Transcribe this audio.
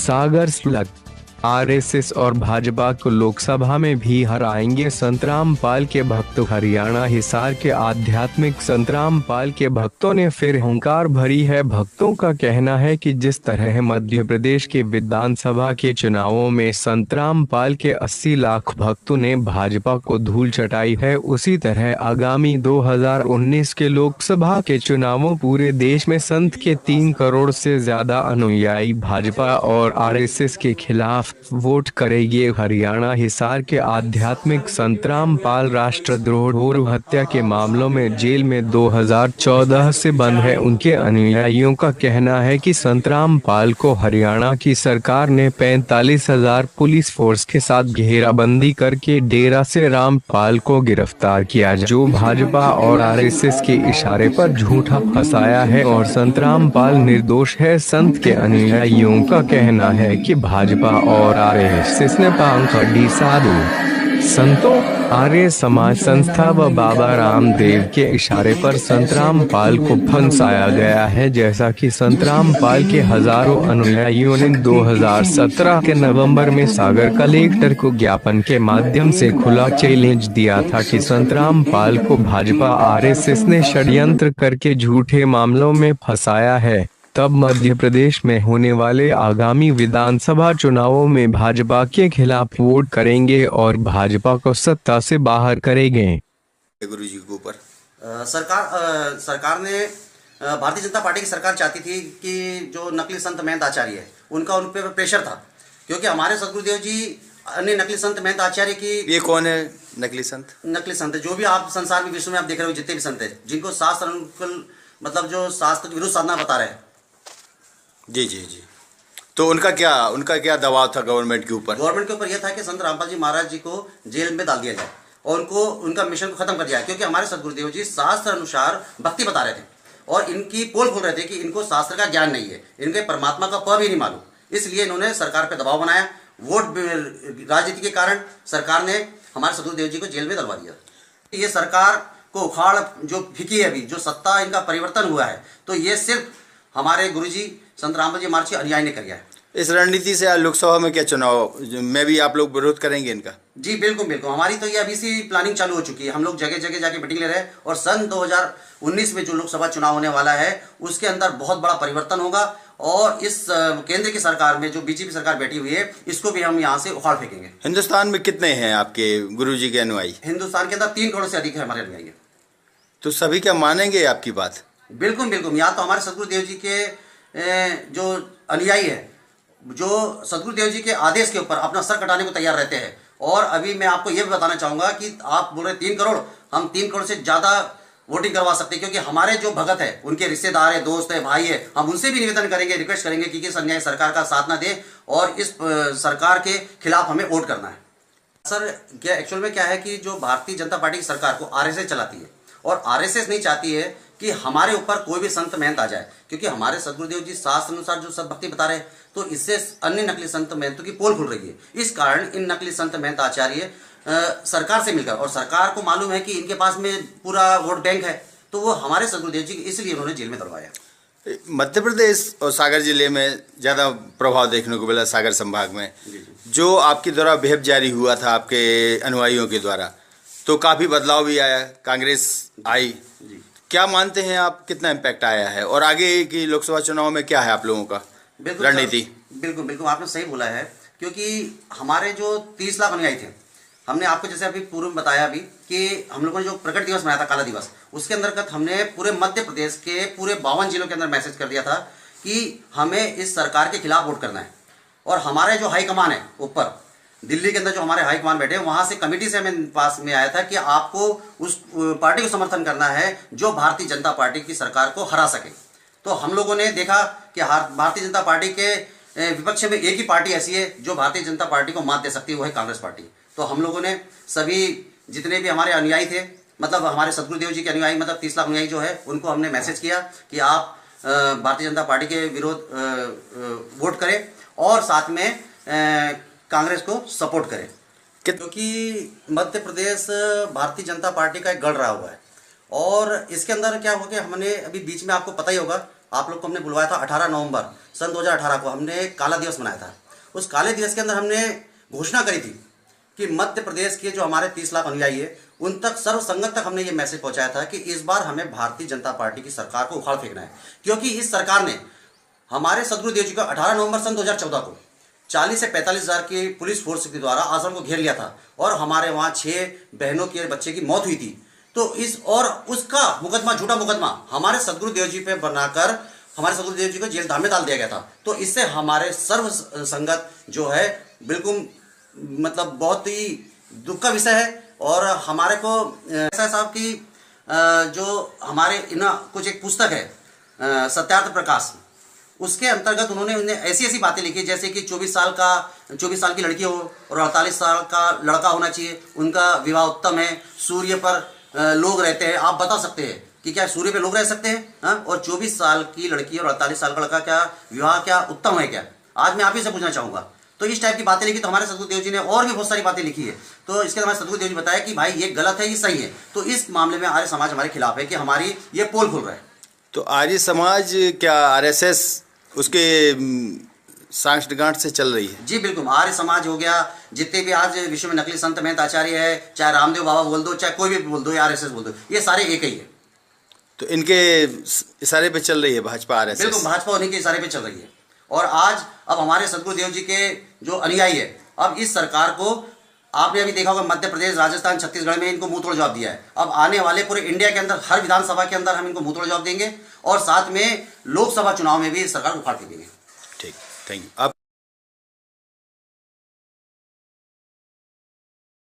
सागर slug RSS और भाजपा को लोकसभा में भी हराएंगे संतराम पाल के भक्त। हरियाणा हिसार के आध्यात्मिक संतराम पाल के भक्तों ने फिर हुंकार भरी है। भक्तों का कहना है कि जिस तरह मध्य प्रदेश के विधानसभा के चुनावों में संतराम पाल के 80 लाख भक्तों ने भाजपा को धूल चटाई है, उसी तरह आगामी 2019 के लोकसभा के चुनावों पूरे देश में संत के 3 करोड़ से ज्यादा अनुयायी भाजपा और आरएसएस के खिलाफ वोट करेंगे। हरियाणा हिसार के आध्यात्मिक संतराम पाल राष्ट्रद्रोह और हत्या के मामलों में जेल में 2014 से बंद है। उनके अनुयायियों का कहना है कि संतराम पाल को हरियाणा की सरकार ने 45,000 पुलिस फोर्स के साथ घेराबंदी करके डेरा से रामपाल को गिरफ्तार किया, जो भाजपा और आरएसएस के इशारे पर झूठा फंसाया है और संतराम पाल निर्दोष है। संत के अनुयायियों का कहना है कि भाजपा और आरएसएस ने पांखड़ी साधु संतों, आर्य समाज संस्था व बाबा रामदेव के इशारे पर संतराम पाल को फंसाया गया है। जैसा कि संतराम पाल के हजारों अनुयायियों ने 2017 के नवंबर में सागर कलेक्टर को ज्ञापन के माध्यम से खुला चैलेंज दिया था कि संतराम पाल को भाजपा आरएसएस ने षड्यंत्र करके झूठे मामलों में फंसाया है। तब मध्य प्रदेश में होने वाले आगामी विधानसभा चुनावों में भाजपा के खिलाफ वोट करेंगे और भाजपा को सत्ता से बाहर करेंगे। गुरु जी के ऊपर सरकार ने भारतीय जनता पार्टी की सरकार चाहती थी कि जो नकली संत महंत आचार्य है उनका उन पर प्रेशर था, क्योंकि हमारे सदगुरुदेव जी अन्य नकली संत महंत आचार्य की। ये कौन है नकली संत? नकली संत जो भी आप संसार में विश्व में आप देख रहे हो, जितने भी संत है जिनको शास्त्र अनुकूल मतलब जो शास्त्र के विरुद्ध साधना बता रहे हैं। जी जी जी। तो उनका क्या दबाव था गवर्नमेंट के ऊपर? गवर्नमेंट के ऊपर यह था कि संत रामपाल जी महाराज जी को जेल में डाल दिया जाए और उनको उनका मिशन को खत्म कर दिया, क्योंकि हमारे सदगुरुदेव जी शास्त्र अनुसार भक्ति बता रहे थे और इनकी पोल खोल रहे थे कि इनको शास्त्र का ज्ञान नहीं है, इनके परमात्मा का प भी नहीं मालूम। इसलिए इन्होंने सरकार पर दबाव बनाया। वोट राजनीति के कारण सरकार ने हमारे सदगुरुदेव जी को जेल में डलवा दिया। ये सरकार को उखाड़ जो फिकी है, अभी जो सत्ता इनका परिवर्तन हुआ है, तो ये सिर्फ हमारे गुरुजी संत रामपाल जी महाराज के अनुयायी ने किया है। इस रणनीति से लोकसभा में क्या चुनाव में भी आप लोग विरोध करेंगे इनका? जी बिल्कुल बिल्कुल, हमारी तो ये अभी से प्लानिंग चालू हो चुकी है। हम लोग जगह जगह जाके मीटिंग ले रहे हैं और सन 2019 में जो लोकसभा चुनाव होने वाला है उसके अंदर बहुत बड़ा परिवर्तन होगा और इस केंद्र की सरकार में जो बीजेपी सरकार बैठी हुई है इसको भी हम यहाँ से उखाड़ फेंकेंगे। हिंदुस्तान में कितने हैं आपके गुरु जी के अनुयायी? हिंदुस्तान के अंदर 3 करोड़ से अधिक है हमारे अनुयायी। तो सभी क्या मानेंगे आपकी बात? बिल्कुल बिल्कुल, यहाँ तो हमारे सदगुरुदेव जी के जो अनुयायी है, जो सदगुरुदेव जी के आदेश के ऊपर अपना सर कटाने को तैयार रहते हैं। और अभी मैं आपको यह भी बताना चाहूँगा कि आप बोल रहे 3 करोड़, हम 3 करोड़ से ज़्यादा वोटिंग करवा सकते हैं, क्योंकि हमारे जो भगत है, उनके रिश्तेदार है, दोस्त है, भाई है, हम उनसे भी निवेदन करेंगे, रिक्वेस्ट करेंगे कि इस अन्याय सरकार का साथ ना दें और इस सरकार के खिलाफ हमें वोट करना है। सर क्या एक्चुअल में क्या है कि जो भारतीय जनता पार्टी की सरकार को आरएसएस चलाती है और आरएसएस नहीं चाहती है कि हमारे ऊपर कोई भी संत महंत आ जाए, क्योंकि हमारे सदगुरुदेव जी शास्त्र अनुसार जो सब भक्ति बता रहे हैं, तो इससे अन्य नकली संत महंतों की पोल खुल रही है। इस कारण इन नकली संत महंत आचार्य सरकार से मिलकर, और सरकार को मालूम है कि इनके पास में पूरा वोट बैंक है, तो वो हमारे सदगुरुदेव जी इसलिए उन्होंने जेल में दलवाया। मध्य प्रदेश और सागर जिले में ज़्यादा प्रभाव देखने को मिला। सागर संभाग में जो आपके द्वारा विहिप जारी हुआ था आपके अनुयायियों के द्वारा, तो काफ़ी बदलाव भी आया, कांग्रेस आई। क्या मानते हैं आप, कितना इम्पैक्ट आया है और आगे की लोकसभा चुनाव में क्या है आप लोगों का रणनीति? बिल्कुल बिल्कुल, आपने सही बोला है, क्योंकि हमारे जो 30 लाख अनुयायी थे, हमने आपको जैसे अभी पूर्व में बताया अभी कि हम लोगों ने जो प्रकट दिवस मनाया था, काला दिवस, उसके अंतर्गत हमने पूरे मध्य प्रदेश के पूरे 52 जिलों के अंदर मैसेज कर दिया था कि हमें इस सरकार के खिलाफ वोट करना है। और हमारे जो हाईकमान है ऊपर दिल्ली के अंदर, जो हमारे हाईकमान बैठे हैं, वहां से कमेटी से हमें पास में आया था कि आपको उस पार्टी को समर्थन करना है जो भारतीय जनता पार्टी की सरकार को हरा सके। तो हम लोगों ने देखा कि भारतीय जनता पार्टी के विपक्ष में एक ही पार्टी ऐसी है जो भारतीय जनता पार्टी को मात दे सकती है, वो है कांग्रेस पार्टी। तो हम लोगों ने सभी जितने भी हमारे अनुयायी थे, मतलब हमारे सदगुरुदेव जी के अनुयायी, मतलब 30 लाख अनुयायी जो है, उनको हमने मैसेज किया कि आप भारतीय जनता पार्टी के विरोध वोट करें और साथ में कांग्रेस को सपोर्ट करें, क्योंकि मध्य प्रदेश भारतीय जनता पार्टी का एक गढ़ रहा हुआ है। और इसके अंदर क्या हो गया, हमने अभी बीच में आपको पता ही होगा, आप लोग को हमने बुलवाया था 18 नवंबर सन 2018 को, हमने काला दिवस मनाया था। उस काले दिवस के अंदर हमने घोषणा करी थी कि मध्य प्रदेश के जो हमारे 30 लाख अनुयायी है उन तक, सर्व संगत तक हमने ये मैसेज पहुंचाया था कि इस बार हमें भारतीय जनता पार्टी की सरकार को उखाड़ फेंकना है, क्योंकि इस सरकार ने हमारे सदगुरुदेव जी को 18 नवंबर सन 2014 को 40 से 45 हज़ार की पुलिस फोर्स के द्वारा आश्रम को घेर लिया था और हमारे वहाँ 6 बहनों के बच्चे की मौत हुई थी। तो इस और उसका मुकदमा, झूठा मुकदमा हमारे सदगुरुदेव जी पे बनाकर हमारे सदगुरुदेव जी को जेल धाम में डाल दिया गया था। तो इससे हमारे सर्व संगत जो है बिल्कुल मतलब बहुत ही दुख का विषय है। और हमारे को ऐसा साहब की जो हमारे कुछ एक पुस्तक है सत्यार्थ प्रकाश, उसके अंतर्गत उन्होंने ऐसी ऐसी बातें लिखी जैसे कि 24 साल की लड़की हो और 48 साल का लड़का होना चाहिए, उनका विवाह उत्तम है, सूर्य पर लोग रहते हैं। आप बता सकते हैं कि क्या सूर्य पे लोग रह सकते हैं? हाँ? और 24 साल की लड़की और 48 साल का लड़का क्या विवाह क्या उत्तम है क्या? आज मैं आप ही से पूछना चाहूंगा। तो इस टाइप की बातें लिखी। तो हमारे सदगुरुदेव जी ने और भी बहुत सारी बातें लिखी है। तो इसके हमारे सदगुरुदेव जी बताया कि भाई ये गलत है, ये सही है। तो इस मामले में आर्य समाज हमारे खिलाफ है कि हमारी ये पोल खुल रहा है। तो आर्य समाज क्या आरएसएस उसके सांठ गांठ से चल रही है? जी बिल्कुल, आर्य समाज हो गया, जितने भी आज विश्व में नकली संत महंत आचार्य है, चाहे रामदेव बाबा बोल दो, चाहे कोई भी बोल दो, या आरएसएस बोल दो, ये सारे एक ही है। तो इनके इशारे पे चल रही है भाजपा आरएसएस? बिल्कुल, भाजपा उन्हीं के इशारे पे चल रही है। और आज अब हमारे सदगुरुदेव जी के जो अनुयायी है, अब इस सरकार को आपने अभी देखा होगा मध्य प्रदेश, राजस्थान, छत्तीसगढ़ में इनको मुंह तोड़ जवाब दिया है। अब आने वाले पूरे इंडिया के अंदर हर विधानसभा के अंदर हम इनको मुंह तोड़ जवाब देंगे और साथ में लोकसभा चुनाव में भी सरकार को उखाड़ फेंकेंगे। ठीक, थैंक यू। आप